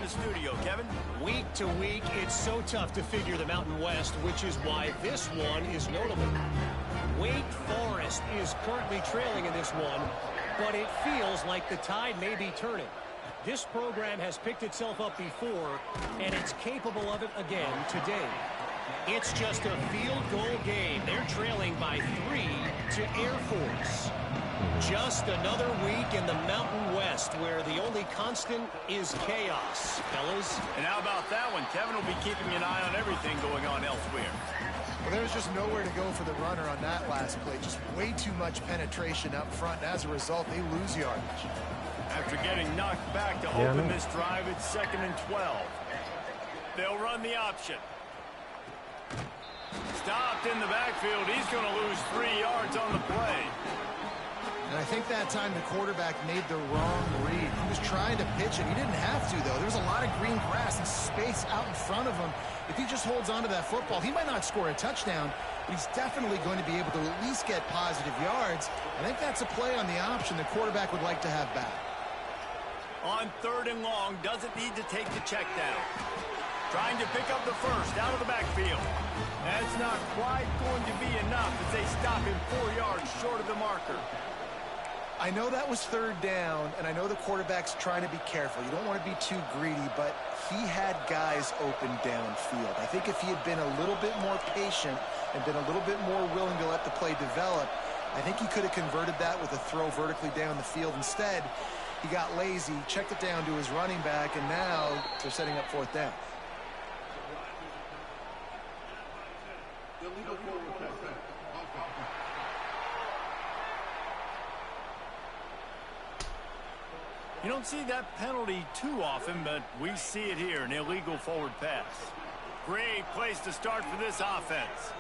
the studio, Kevin. Week to week, it's so tough to figure the Mountain West, which is why this one is notable. Wake Forest is currently trailing in this one, but it feels like the tide may be turning. This program has picked itself up before, and it's capable of it again today. It's just a field goal game. They're trailing by 3 to Air Force. Just another week in the Mountain West where the only constant is chaos, fellas. And how about that one? Kevin will be keeping an eye on everything going on elsewhere. Well, there's just nowhere to go for the runner on that last play. Just way too much penetration up front, and as a result, they lose yardage. After getting knocked back to open this drive, it's 2nd and 12. They'll run the option. Stopped in the backfield. He's going to lose 3 yards on the play. And I think that time the quarterback made the wrong read. He was trying to pitch it. He didn't have to, though. There was a lot of green grass and space out in front of him. If he just holds on to that football, he might not score a touchdown, but he's definitely going to be able to at least get positive yards. I think that's a play on the option the quarterback would like to have back. On 3rd and long, doesn't need to take the check down. Trying to pick up the first out of the backfield. That's not quite going to be enough as they stop him 4 yards short of the marker. I know that was 3rd down, and I know the quarterback's trying to be careful. You don't want to be too greedy, but he had guys open downfield. I think if he had been a little bit more patient and been a little bit more willing to let the play develop, I think he could have converted that with a throw vertically down the field. Instead, he got lazy, checked it down to his running back, and now they're setting up 4th down. You don't see that penalty too often, but we see it here, an illegal forward pass. Great place to start for this offense.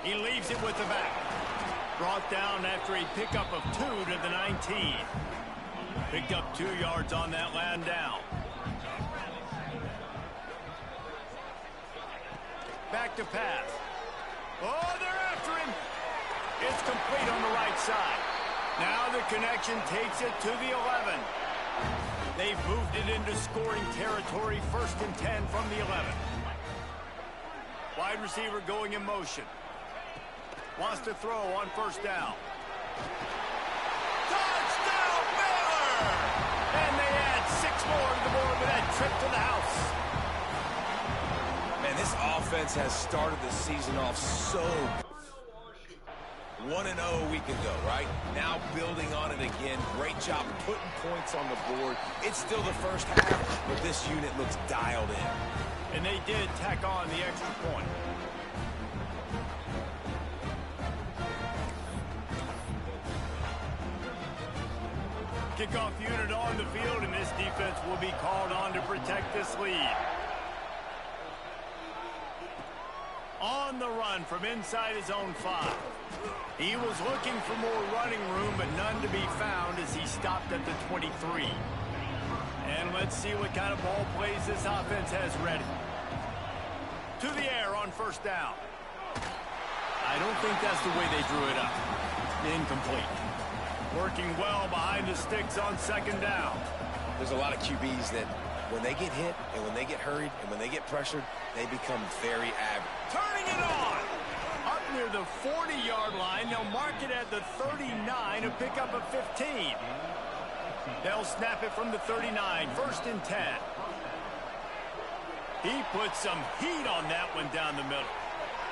He leaves it with the back. Brought down after a pickup of 2 to the 19. Picked up 2 yards on that land down. Back to pass. Oh, they're after him. It's complete on the right side. Now the connection takes it to the 11. They've moved it into scoring territory, 1st and 10 from the 11. Wide receiver going in motion. Wants to throw on 1st down. Touchdown, Baylor! And they add 6 more to the board with that trip to the house. Man, this offense has started the season off so 1-0 a week ago, right? Now building on it again. Great job putting points on the board. It's still the first half, but this unit looks dialed in. And they did tack on the extra point. Kickoff unit on the field, and this defense will be called on to protect this lead. On the run from inside his own 5. He was looking for more running room, but none to be found as he stopped at the 23. And let's see what kind of ball plays this offense has ready. To the air on 1st down. I don't think that's the way they drew it up. Incomplete. Working well behind the sticks on 2nd down. There's a lot of QBs that when they get hit and when they get hurried and when they get pressured, they become very average. Turning it on! Up near the 40-yard line, they'll mark it at the 39, a pickup of 15. They'll snap it from the 39, 1st and 10. He puts some heat on that one down the middle.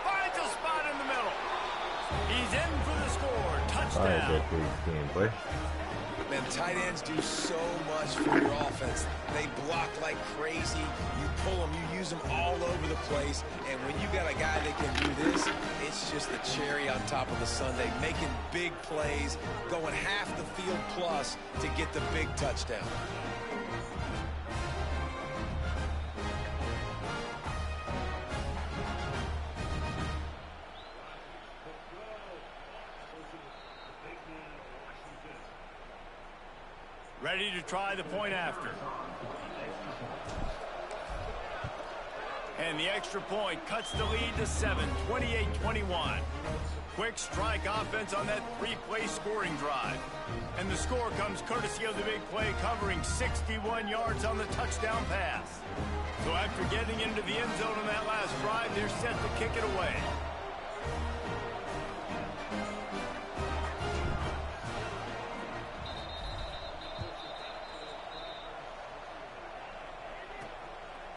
Finds a spot in the middle. He's in for the score. Touchdown. Man, tight ends do so much for your offense. They block like crazy. You pull them, you use them all over the place. And when you got a guy that can do this, it's just the cherry on top of the sundae, making big plays, going half the field plus to get the big touchdown. Ready to try the point after. And the extra point cuts the lead to 7, 28-21. Quick strike offense on that three-play scoring drive. And the score comes courtesy of the big play covering 61 yards on the touchdown pass. So after getting into the end zone on that last drive, they're set to kick it away.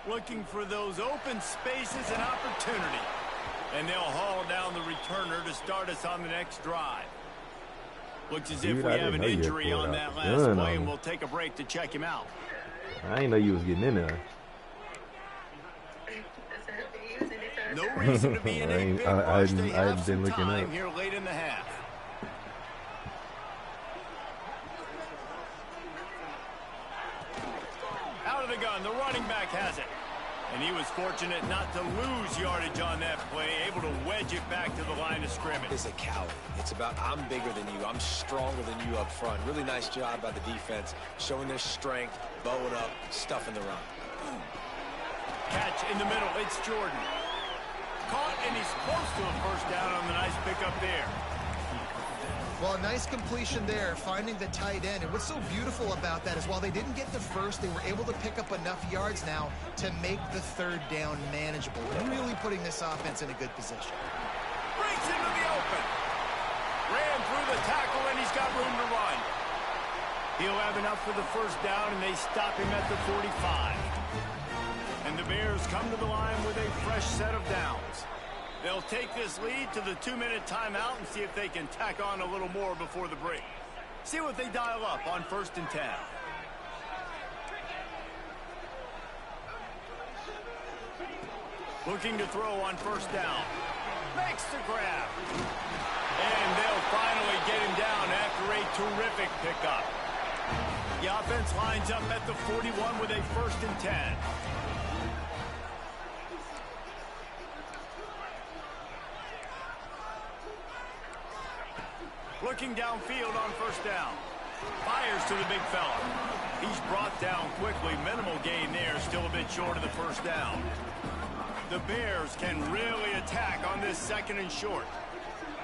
Looking for those open spaces and opportunity. And they'll haul down the returner to start us on the next drive. Looks as if we have an injury on that last play, and we'll take a break to check him out. I didn't know you was getting in there. No reason to be in a big rush. They have some time here late in the half. Out of the gun, the running back has it. And he was fortunate not to lose yardage on that play, able to wedge it back to the line of scrimmage. It's a coward. It's about I'm bigger than you. I'm stronger than you up front. Really nice job by the defense, showing their strength, bowing up, stuffing the run. Catch in the middle. It's Jordan. Caught, and he's close to a first down on the nice pickup there. Well, a nice completion there, finding the tight end. And what's so beautiful about that is while they didn't get the first, they were able to pick up enough yards now to make the third down manageable. Really putting this offense in a good position. Breaks into the open. Ran through the tackle, and he's got room to run. He'll have enough for the first down, and they stop him at the 45. And the Bears come to the line with a fresh set of downs. They'll take this lead to the 2-minute timeout and see if they can tack on a little more before the break. See what they dial up on 1st and 10. Looking to throw on first down. Makes the grab. And they'll finally get him down after a terrific pickup. The offense lines up at the 41 with a 1st and 10. Looking downfield on first down. Fires to the big fella. He's brought down quickly. Minimal gain there. Still a bit short of the first down. The Bears can really attack on this 2nd and short.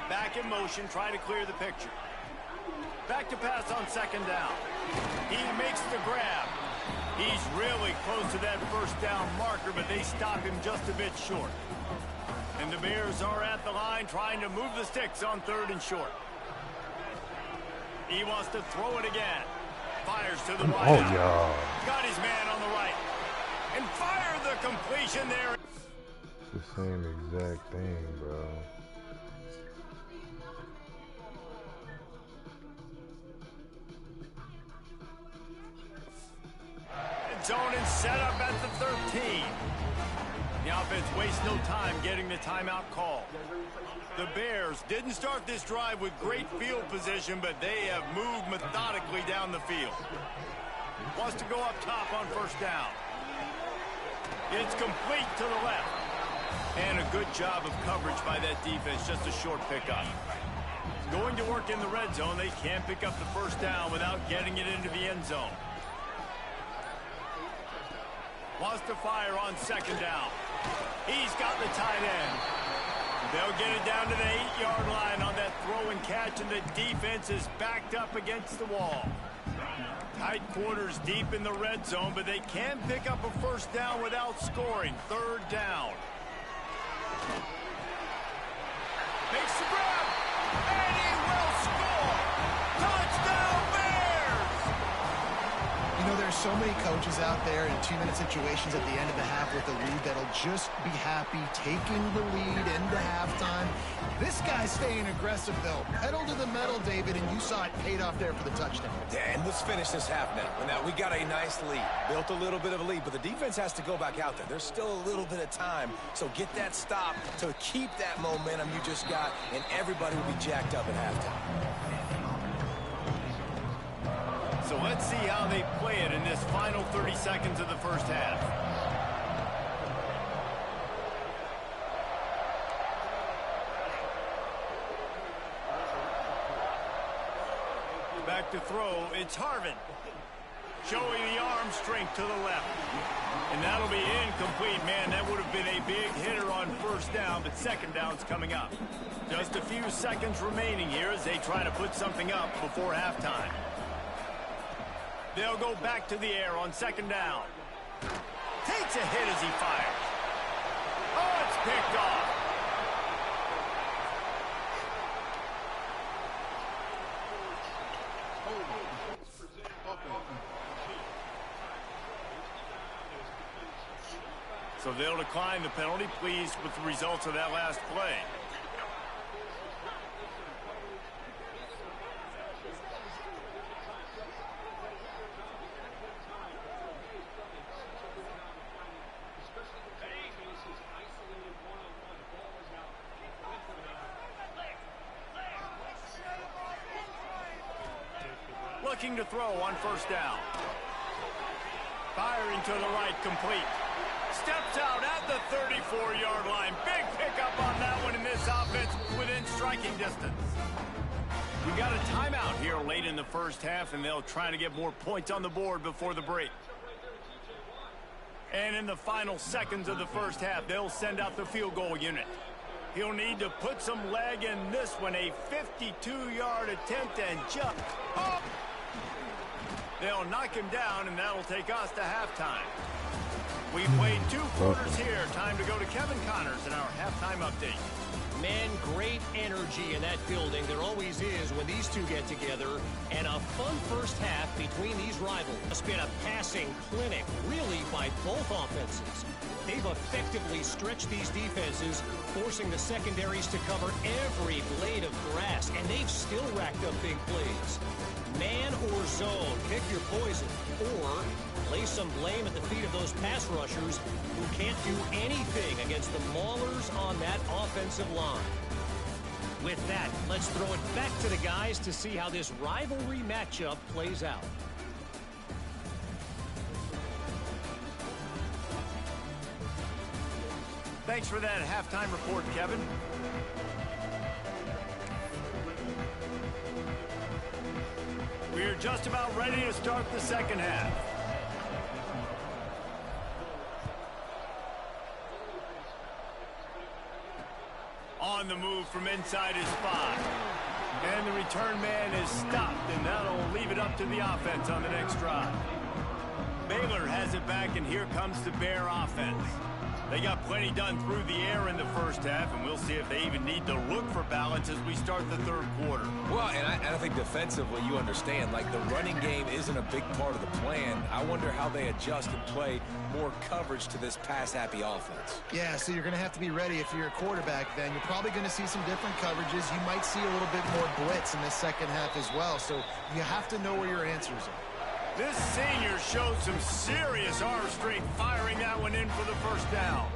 Back in motion, try to clear the picture. Back to pass on 2nd down. He makes the grab. He's really close to that first down marker, but they stop him just a bit short. And the Bears are at the line trying to move the sticks on 3rd and short. He wants to throw it again. Fires to the wide out. Got his man on the right. And fired the completion there. It's the same exact thing, bro. Zone and set up at the 13. The offense wastes no time getting the timeout call. The Bears didn't start this drive with great field position, but they have moved methodically down the field. Wants to go up top on first down. It's complete to the left. And a good job of coverage by that defense, just a short pickup. Going to work in the red zone. They can't pick up the first down without getting it into the end zone. Wants to fire on 2nd down. He's got the tight end. They'll get it down to the 8-yard line on that throw and catch, and the defense is backed up against the wall. Tight quarters deep in the red zone, but they can pick up a first down without scoring. 3rd down. Makes the grab, and he will score. Touchdown, Bears! You know, there's so many coaches out there in 2-minute situations at the end of the half with the lead that'll just be happy taking the lead into halftime. This guy's staying aggressive, though. Pedal to the metal, David, and you saw it paid off there for the touchdown. Yeah, and let's finish this half now. Now, we got a nice lead. Built a little bit of a lead, but the defense has to go back out there. There's still a little bit of time, so get that stop to keep that momentum you just got, and everybody will be jacked up at halftime. So let's see how they play it in this final 30 seconds of the first half. Back to throw, it's Harvin. showing the arm strength to the left. And that'll be incomplete. Man, that would have been a big hitter on first down, but second down's coming up. Just a few seconds remaining here as they try to put something up before halftime. They'll go back to the air on second down. Takes a hit as he fires. Oh, it's picked off. So they'll decline the penalty, pleased with the results of that last play. Looking to throw on first down. Firing to the right, complete. Steps out at the 34-yard line. Big pickup on that one in this offense within striking distance. We got a timeout here late in the first half, and they'll try to get more points on the board before the break. And in the final seconds of the first half, they'll send out the field goal unit. He'll need to put some leg in this one. A 52-yard attempt and jump. Oh! They'll knock him down, and that'll take us to halftime. We played 2 quarters here. Time to go to Kevin Connors in our halftime update. Man, great energy in that building. There always is when these two get together. And a fun first half between these rivals. It's been a passing clinic, really, by both offenses. They've effectively stretched these defenses, forcing the secondaries to cover every blade of grass. And they've still racked up big plays. Man or zone, pick your poison. Or lay some blame at the feet of those pass rushers who can't do anything against the maulers on that offensive line. With that, let's throw it back to the guys to see how this rivalry matchup plays out. Thanks for that halftime report, Kevin. We're just about ready to start the second half. On the move from inside his 5. And the return man is stopped, and that'll leave it up to the offense on the next drive. Baylor has it back, and here comes the Bear offense. They got plenty done through the air in the first half, and we'll see if they even need to look for balance as we start the third quarter. Well, and I think defensively, you understand, like the running game isn't a big part of the plan. I wonder how they adjust and play more coverage to this pass-happy offense. Yeah, so you're going to have to be ready if you're a quarterback then. You're probably going to see some different coverages. You might see a little bit more blitz in the second half as well, so you have to know where your answers are. This senior showed some serious arm strength firing that one in for the first down.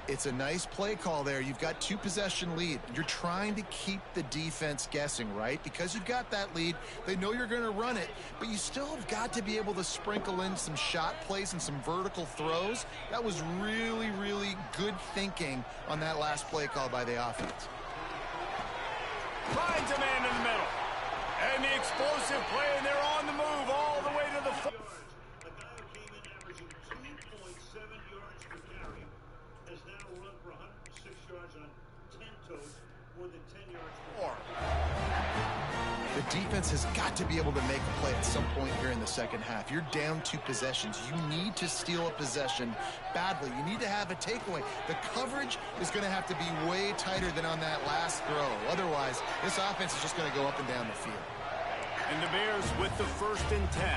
It's a nice play call there. You've got 2-possession lead. You're trying to keep the defense guessing, right? Because you've got that lead, they know you're going to run it, but you still have got to be able to sprinkle in some shot plays and some vertical throws. That was really, really good thinking on that last play call by the offense. Finds a man in the middle. And the explosive play, and they're on the move all the way to the... A guy who came in averaging 2.7 yards per carry has now run for 106 yards on 10 toes, more than 10 yards per The defense has got to be able to make a play at some point here in the second half. You're down 2 possessions. You need to steal a possession badly. You need to have a takeaway. The coverage is going to have to be way tighter than on that last throw. Otherwise, this offense is just going to go up and down the field. And the Bears with the 1st and 10.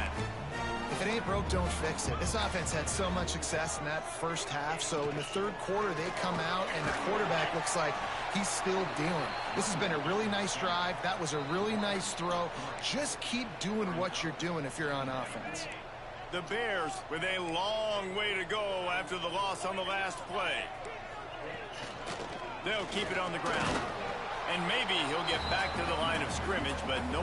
If it ain't broke, don't fix it. This offense had so much success in that first half, so in the third quarter, they come out, and the quarterback looks like he's still dealing. This has been a really nice drive. That was a really nice throw. Just keep doing what you're doing if you're on offense. The Bears with a long way to go after the loss on the last play. They'll keep it on the ground. And maybe he'll get back to the line of scrimmage, but no